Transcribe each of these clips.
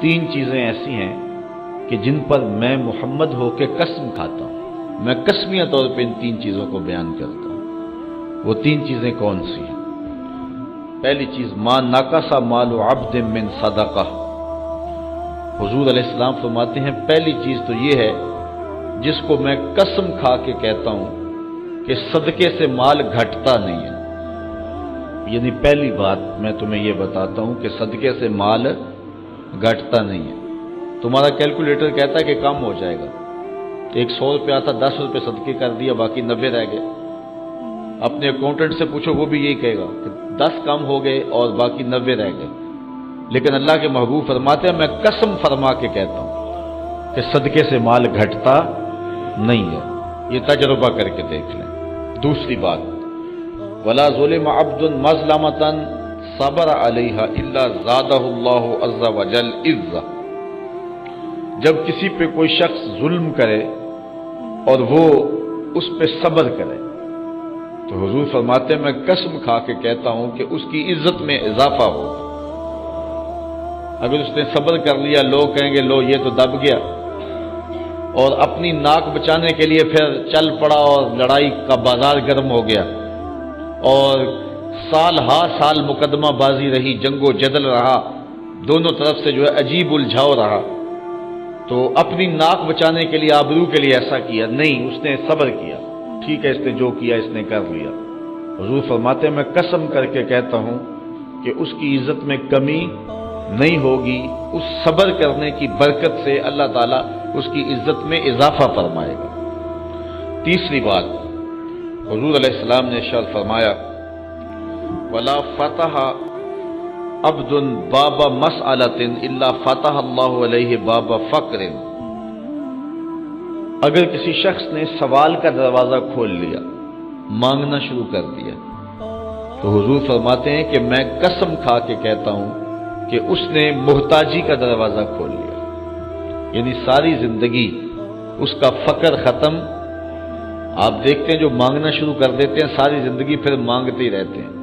तीन चीजें ऐसी हैं कि जिन पर मैं मोहम्मद हो के कसम खाता हूं, मैं कसमिया तौर पे इन तीन चीजों को बयान करता हूं। वो तीन चीजें कौन सी हैं? पहली चीज, मा नाकसा मालु अब्द मिन सदका। हुजूर अलैहिस्सलाम फरमाते हैं पहली चीज तो ये है जिसको मैं कसम खा के कहता हूं कि सदके से माल घटता नहीं है। यानी पहली बात मैं तुम्हें ये बताता हूं कि सदके से माल घटता नहीं है। तुम्हारा कैलकुलेटर कहता है कि कम हो जाएगा, 100 रुपया था, 10 रुपये सदके कर दिया, बाकी 90 रह गए। अपने अकाउंटेंट से पूछो, वो भी यही कहेगा कि 10 कम हो गए और बाकी 90 रह गए। लेकिन अल्लाह के महबूब फरमाते हैं मैं कसम फरमा के कहता हूं कि सदके से माल घटता नहीं है। ये तजुर्बा करके देख लें। दूसरी बात, वला ज़ुलिम अब्दुन मज़लमतन सबर अलैहा इल्ला ज़ादहुल्लाहु अज़्ज़ा वजल इज़्ज़ा। जब किसी पे कोई शख्स जुल्म करे और वो उस पे सब्र करे तो हुजूर फरमाते हैं मैं कसम खा के कहता हूं कि उसकी इज्जत में इजाफा होगा। अगर उसने सब्र कर लिया, लोग कहेंगे लो ये तो दब गया, और अपनी नाक बचाने के लिए फिर चल पड़ा और लड़ाई का बाजार गर्म हो गया और साल हा साल मुकदमा बाजी रही, जंगो जदल रहा, दोनों तरफ से जो है अजीब उलझाव रहा, तो अपनी नाक बचाने के लिए, आबरू के लिए ऐसा किया नहीं, उसने सब्र किया। ठीक है, इसने जो किया इसने कर लिया। हुजूर फरमाते हैं मैं कसम करके कहता हूं कि उसकी इज्जत में कमी नहीं होगी। उस सब्र करने की बरकत से अल्लाह ताला उसकी इज्जत में इजाफा फरमाएगा। तीसरी बात, हुजूर अलैहिस्सलाम ने इरशाद फरमाया वला फतह अब्दुन बाबा मसअलतिन इल्ला फतह अल्लाहु अलैहि बाबा फक्रिन। अगर किसी शख्स ने सवाल का दरवाजा खोल लिया, मांगना शुरू कर दिया, तो हुजूर फरमाते हैं कि मैं कसम खा के कहता हूं कि उसने मुहताजी का दरवाजा खोल लिया। यानी सारी जिंदगी उसका फकर खत्म। आप देखते हैं जो मांगना शुरू कर देते हैं सारी जिंदगी फिर मांगते ही रहते हैं,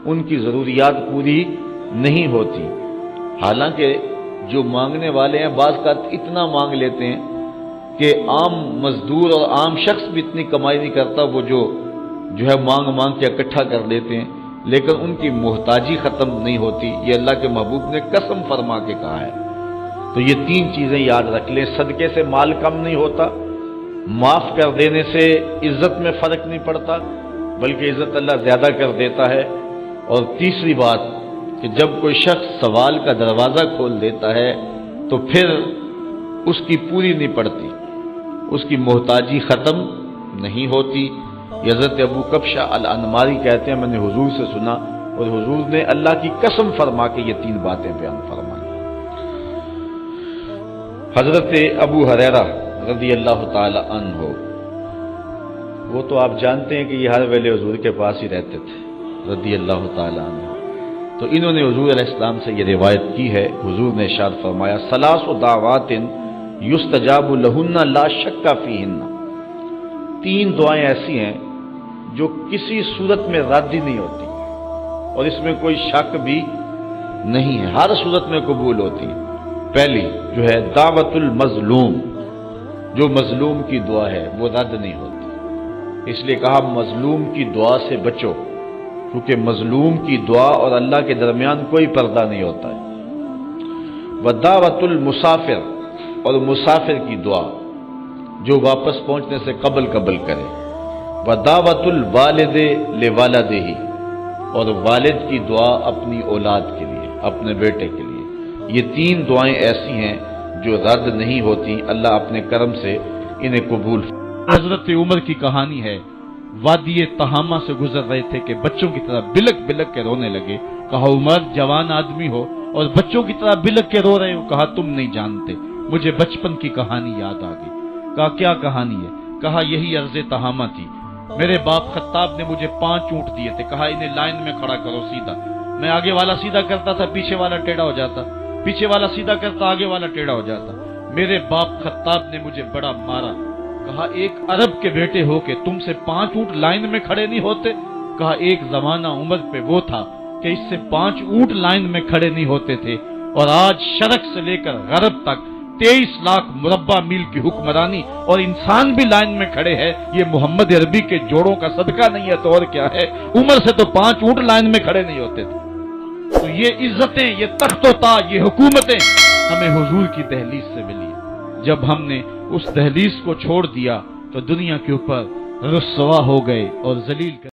उनकी जरूरियात पूरी नहीं होती। हालांकि जो मांगने वाले हैं बाज़ का इतना मांग लेते हैं कि आम मजदूर और आम शख्स भी इतनी कमाई नहीं करता, वो जो है मांग मांग के इकट्ठा कर देते हैं, लेकिन उनकी मोहताजी खत्म नहीं होती। ये अल्लाह के महबूब ने कसम फरमा के कहा है। तो ये तीन चीजें याद रख लें। सदके से माल कम नहीं होता, माफ कर देने से इज्जत में फर्क नहीं पड़ता, बल्कि इज्जत अल्लाह ज्यादा कर देता है। और तीसरी बात कि जब कोई शख्स सवाल का दरवाजा खोल देता है तो फिर उसकी पूरी नहीं पड़ती, उसकी मोहताजी खत्म नहीं होती। हज़रत अबू कब्शा अल अनमारी कहते हैं मैंने हुजूर से सुना और हुजूर ने अल्लाह की कसम फरमा के ये तीन बातें बयान फरमाई। हजरत अबू हुरैरा रज़ी अल्लाह ताला अन्हु, वो तो आप जानते हैं कि ये हर वेले हुजूर के पास ही रहते थे रज़ी अल्लाह ताला अन्हु। तो इन्होंने हुजूर अलैहिस्सलाम से ये रिवायत की है, हुजूर ने इरशाद फरमाया सलासु दावातिन युस्तजाबु लहुन्ना ला शक्का फीहिन्ना। तीन दुआएं ऐसी हैं जो किसी सूरत में रद्द ही नहीं होती और इसमें कोई शक भी नहीं है, हर सूरत में कबूल होती है। पहली जो है दावतुल मजलूम, जो मजलूम की दुआ है वो रद्द नहीं होती। इसलिए कहा मजलूम की दुआ से बचो, क्योंकि मजलूम की दुआ और अल्लाह के दरमियान कोई पर्दा नहीं होता है। व दावतुल मुसाफिर, और मुसाफिर की दुआ जो वापस पहुंचने से कबल करे। व दावतुल वालिदे ले वालदेही, और वालिद की दुआ अपनी औलाद के लिए, अपने बेटे के लिए। ये तीन दुआएं ऐसी हैं जो रद्द नहीं होती, अल्लाह अपने करम से इन्हें कबूल। हजरत उमर की कहानी है, वादिये तहामा से गुजर रहे थे कि बच्चों की तरह बिलक बिलक के रोने लगे। कहा उमर जवान आदमी हो और बच्चों की तरह बिलक के रो रहे हो। कहा तुम नहीं जानते, मुझे बचपन की कहानी याद आ गई। कहा क्या कहानी है? कहा यही अर्ज़े तहामा थी। मेरे बाप खत्ताब ने मुझे 5 ऊंट दिए थे। कहा इन्हें लाइन में खड़ा करो सीधा। मैं आगे वाला सीधा करता था, पीछे वाला टेढ़ा हो जाता, पीछे वाला सीधा करता, आगे वाला टेढ़ा हो जाता। मेरे बाप खत्ताब ने मुझे बड़ा मारा। कहा एक अरब के बेटे हो के तुमसे 5 ऊंट लाइन में खड़े नहीं होते? कहा एक जमाना उमर पे वो था कि इससे 5 ऊंट लाइन में खड़े नहीं होते थे। اور آج شرق سے لے کر غرب تک 23 لاکھ مربع میل کی حکمرانی، اور انسان بھی لائن میں کھڑے ہیں. یہ محمد عربی کے جوڑوں کا صدقہ نہیں ہے تو اور کیا ہے؟ عمر سے تو 5 اونٹ لائن میں کھڑے نہیں ہوتے تھے. تو یہ عزتیں، یہ تخت و تاج، یہ حکومتیں ہمیں حضور کی دہلیز سے ملی. جب ہم نے اس دہلیز کو چھوڑ دیا تو دنیا کے اوپر رسوا ہو گئے اور ذلیل